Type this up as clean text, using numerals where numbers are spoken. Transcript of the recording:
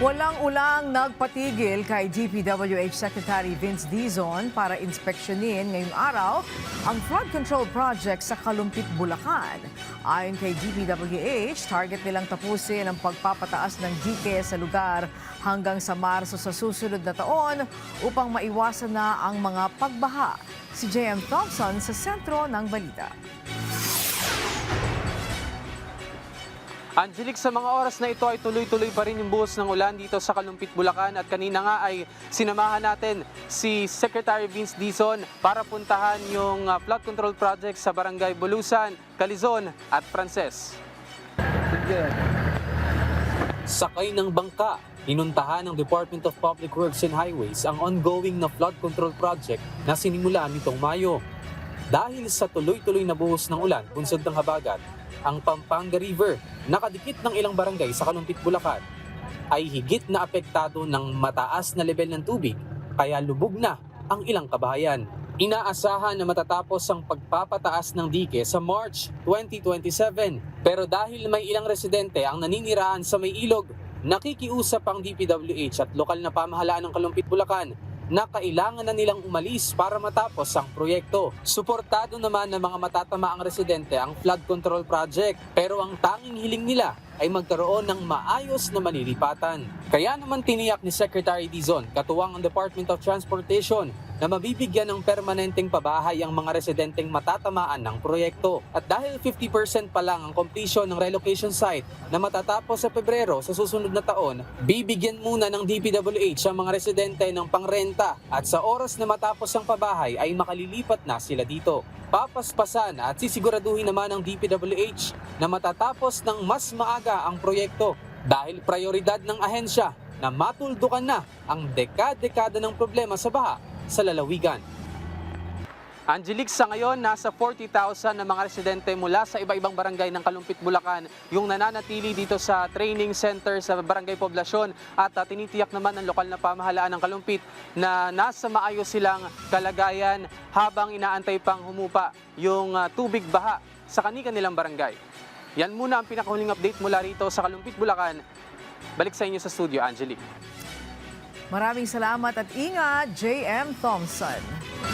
Walang ulang nagpatigil kay DPWH Secretary Vince Dizon para inspeksyonin ngayong araw ang flood control project sa Kalumpit, Bulacan. Ayon kay DPWH, target nilang tapusin ang pagpapataas ng dike sa lugar hanggang sa Marso sa susunod na taon upang maiwasan na ang mga pagbaha. Si J.M. Thompson sa sentro ng balita. Angelic, sa mga oras na ito ay tuloy-tuloy pa rin yung buhos ng ulan dito sa Kalumpit, Bulacan at kanina nga ay sinamahan natin si Secretary Vince Dizon para puntahan yung flood control project sa Barangay Bulusan, Calizon at Frances. Sakay ng bangka, inuntahan ng Department of Public Works and Highways ang ongoing na flood control project na sinimulan nitong Mayo. Dahil sa tuloy-tuloy na buhos ng ulan bunsod ng habagat, ang Pampanga River, nakadikit ng ilang barangay sa Kalumpit, Bulacan, ay higit na apektado ng mataas na level ng tubig kaya lubog na ang ilang kabahayan. Inaasahan na matatapos ang pagpapataas ng dike sa March 2027. Pero dahil may ilang residente ang naninirahan sa may ilog, nakikiusap ang DPWH at lokal na pamahalaan ng Kalumpit, Bulacan na kailangan na nilang umalis para matapos ang proyekto. Suportado naman ng mga matatamaang residente ang flood control project, pero ang tanging hiling nila ay magkaroon ng maayos na malilipatan. Kaya naman tiniyak ni Secretary Dizon, katuwang ang Department of Transportation, na mabibigyan ng permanenteng pabahay ang mga residenteng matatamaan ng proyekto. At dahil 50% pa lang ang completion ng relocation site na matatapos sa Pebrero sa susunod na taon, bibigyan muna ng DPWH ang mga residente ng pangrenta at sa oras na matapos ang pabahay ay makalilipat na sila dito. Papaspasan at sisiguraduhin naman ng DPWH na matatapos ng mas maaga ang proyekto dahil prioridad ng ahensya na matuldukan na ang dekada-dekada ng problema sa baha sa lalawigan. Angelic, sa ngayon, nasa 40,000 na mga residente mula sa iba-ibang barangay ng Kalumpit, Bulacan yung nananatili dito sa training center sa Barangay Poblasyon at tinitiyak naman ng lokal na pamahalaan ng Kalumpit na nasa maayos silang kalagayan habang inaantay pang humupa yung tubig baha sa kanilang barangay. Yan muna ang pinakahuling update mula rito sa Kalumpit, Bulacan. Balik sa inyo sa studio, Angelic. Maraming salamat at ingat, J.M. Thompson.